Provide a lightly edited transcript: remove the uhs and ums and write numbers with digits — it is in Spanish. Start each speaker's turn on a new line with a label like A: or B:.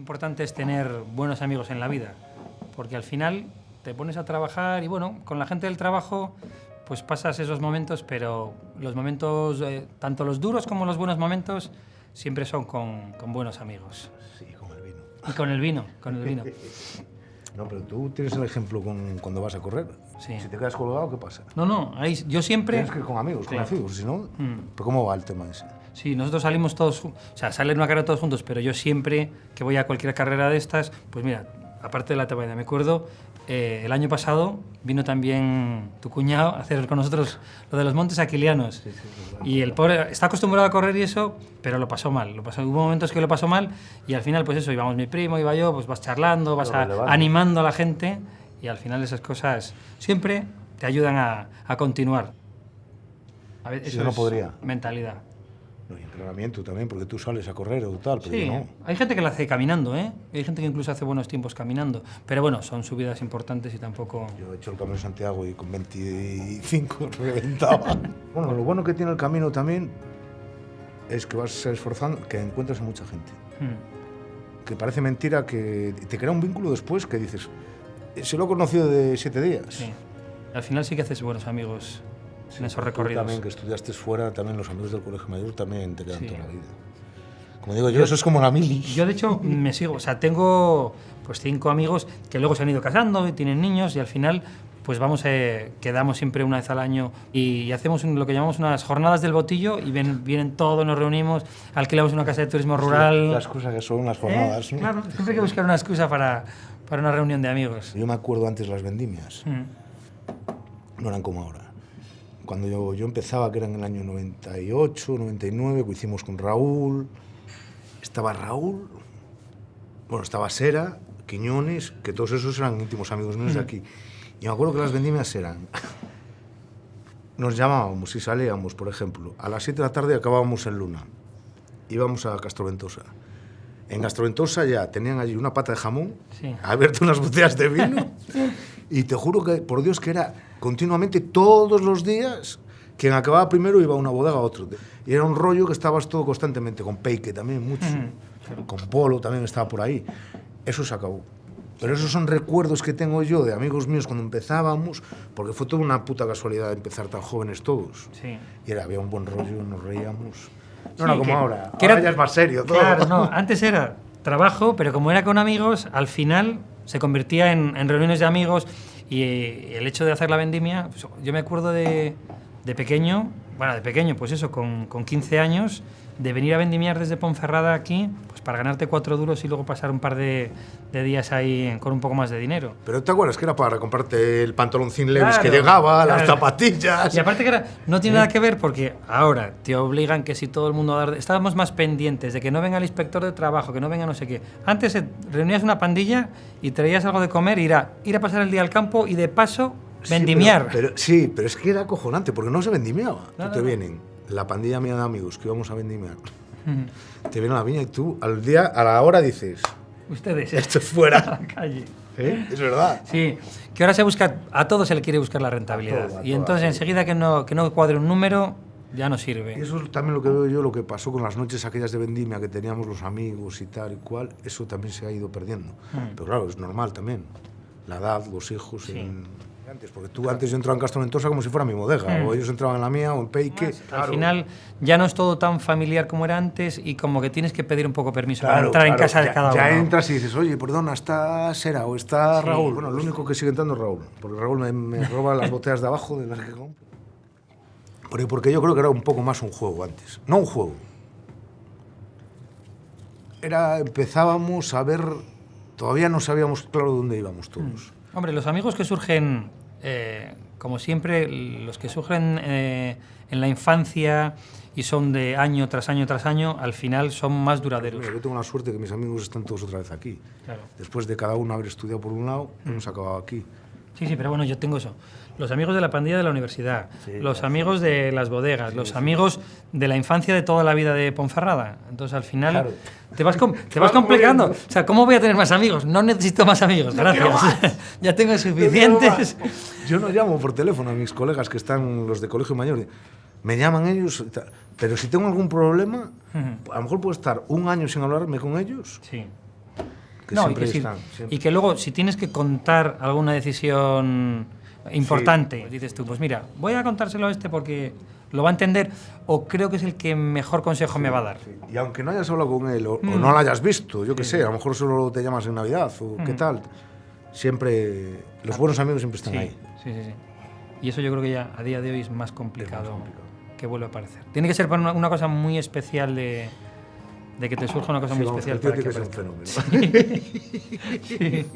A: importante es tener buenos amigos en la vida, porque al final te pones a trabajar y bueno, con la gente del trabajo pues pasas esos momentos, pero los momentos, tanto los duros como los buenos momentos, siempre son con buenos amigos.
B: Sí, con el vino.
A: Y con el vino, con el vino.
B: No, pero tú tienes el ejemplo cuando vas a correr.
A: Sí.
B: Si te quedas colgado, ¿qué pasa?
A: No, ahí yo siempre...
B: Tienes que ir con amigos,
A: Claro.
B: conocidos, si no... ¿Pero cómo va el tema ese?
A: Sí, nosotros salimos todos, o sea, salen una carrera todos juntos, pero yo siempre que voy a cualquier carrera de estas, pues mira, aparte de la Tabaida, me acuerdo, el año pasado vino también tu cuñado a hacer con nosotros lo de los Montes Aquilianos.
B: Sí,
A: Y el pobre está acostumbrado a correr y eso, pero lo pasó mal. Hubo momentos que lo pasó mal y al final, pues eso, íbamos mi primo, iba yo, pues vas charlando, vas animando a la gente y al final esas cosas siempre te ayudan a continuar. A ver, eso
B: yo no podría.
A: Mentalidad.
B: No, y entrenamiento también, porque tú sales a correr o tal, pero
A: Sí,
B: yo no.
A: hay gente que lo hace caminando, ¿eh? Hay gente que incluso hace buenos tiempos caminando. Pero bueno, son subidas importantes y tampoco...
B: Yo he hecho el Camino de Santiago y con 25 reventaba. Bueno, lo bueno que tiene el camino también es que vas esforzando, que encuentras a mucha gente. Que parece mentira que te crea un vínculo después que dices, se lo he conocido de 7 días.
A: Sí. Al final sí que haces buenos amigos en esos recorridos.
B: Tú también, que estudiaste fuera, también los amigos del Colegio Mayor también te quedan
A: Sí.
B: toda la vida. Como digo yo, eso es como la mili.
A: Yo, de hecho, me sigo... O sea, tengo pues 5 amigos que luego se han ido casando y tienen niños y al final pues vamos, quedamos siempre una vez al año y hacemos lo que llamamos unas jornadas del botillo y vienen todos, nos reunimos, alquilamos una casa de turismo rural.
B: Sí, las cosas que son las jornadas, ¿no?
A: Claro, siempre hay que buscar una excusa para una reunión de amigos.
B: Yo me acuerdo antes las vendimias, no eran como ahora. Cuando yo empezaba, que era en el año 98, 99, que hicimos con Raúl, estaba Raúl, bueno, estaba Sera, Quiñones, que todos esos eran íntimos amigos míos de aquí. Y me acuerdo que las vendimias eran... Nos llamábamos y salíamos, por ejemplo, a las 7 de la tarde acabábamos en Luna. Íbamos a Castroventosa. En Castroventosa ya tenían allí una pata de jamón,
A: Sí.
B: abierto unas botellas de vino, y te juro que, por Dios, que era continuamente, todos los días, quien acababa primero iba a una bodega a otro. Y era un rollo que estabas todo constantemente, con Peike también mucho, con Polo también estaba por ahí. Eso se acabó. Pero esos son recuerdos que tengo yo de amigos míos cuando empezábamos, porque fue toda una puta casualidad empezar tan jóvenes todos.
A: Sí.
B: Y había un buen rollo, nos reíamos. No
A: Sí,
B: era como ahora,
A: que
B: ahora
A: era,
B: ya es más serio todo.
A: Claro, no, antes era trabajo, pero como era con amigos, al final se convertía en reuniones de amigos y el hecho de hacer la vendimia, pues, yo me acuerdo de pequeño, pues eso, con 15 años, de venir a vendimiar desde Ponferrada aquí, pues para ganarte 4 duros y luego pasar un par de días ahí con un poco más de dinero.
B: Pero ¿te acuerdas que era para comprarte el pantaloncín Levi's
A: Claro,
B: que llegaba,
A: claro.
B: las zapatillas?
A: Y aparte que no tiene nada que ver porque ahora te obligan que si todo el mundo... Estábamos más pendientes de que no venga el inspector de trabajo, que no venga no sé qué. Antes reunías una pandilla y traías algo de comer, ir a pasar el día al campo y de paso vendimiar.
B: Sí, pero es que era acojonante porque no se vendimiaba.
A: No,
B: Tú te
A: no.
B: vienen, la pandilla mía de amigos que íbamos a vendimiar, te vienen a la viña y tú al día, a la hora dices,
A: Ustedes,
B: esto es fuera.
A: a la calle.
B: ¿Eh? Es verdad.
A: Sí, que ahora a todo se le quiere buscar la rentabilidad.
B: A todo,
A: y entonces enseguida que no cuadre un número, ya no sirve.
B: Y eso es también lo que veo yo, lo que pasó con las noches aquellas de vendimia que teníamos los amigos y tal y cual, eso también se ha ido perdiendo. Pero claro, es normal también. La edad, los hijos...
A: Sí.
B: Antes, porque tú antes yo entraba en Castroventosa como si fuera mi bodega, o ellos entraban en la mía o en Peike.
A: Al final ya no es todo tan familiar como era antes y como que tienes que pedir un poco permiso para entrar en casa de cada uno.
B: Ya entras y dices, oye, perdona, ¿está Sera o está
A: Sí.
B: Raúl? Bueno, lo único que sigue entrando es Raúl, porque Raúl me roba las botellas de abajo de las que compro. Porque yo creo que era un poco más un juego antes. No un juego. Empezábamos a ver, todavía no sabíamos claro dónde íbamos todos.
A: Hombre, los amigos que surgen, como siempre, los que surgen en la infancia y son de año tras año tras año, al final son más duraderos.
B: Mira, yo tengo la suerte que mis amigos están todos otra vez aquí.
A: Claro.
B: Después de cada uno haber estudiado por un lado, hemos acabado aquí.
A: Sí, pero bueno, yo tengo eso. Los amigos de la pandilla de la universidad,
B: Sí,
A: los
B: claro,
A: amigos de las bodegas, los amigos de la infancia de toda la vida de Ponferrada. Entonces, al final,
B: Claro.
A: te vas complicando. O sea, ¿cómo voy a tener más amigos? No necesito más amigos, gracias. Ya tengo suficientes.
B: Yo no llamo por teléfono a mis colegas que están, los de colegio mayor. Me llaman ellos, pero si tengo algún problema, a lo mejor puedo estar un año sin hablarme con ellos.
A: Sí.
B: que
A: No,
B: siempre
A: y que,
B: están. Siempre.
A: y que luego, si tienes que contar alguna decisión importante,
B: Sí.
A: dices tú, pues mira, voy a contárselo a este porque lo va a entender o creo que es el que mejor consejo me va a dar.
B: Sí. Y aunque no hayas hablado con él o no lo hayas visto, yo qué sé, a lo mejor solo te llamas en Navidad o qué tal, siempre los buenos amigos siempre están
A: Sí,
B: ahí.
A: sí, sí, sí. Y eso yo creo que ya a día de hoy es más complicado, que vuelve a aparecer. Tiene que ser por una cosa muy especial de que te surja una cosa muy
B: vamos,
A: especial
B: el tío
A: para que
B: tiene que ser un
A: aparezca.
B: fenómeno.
A: Sí.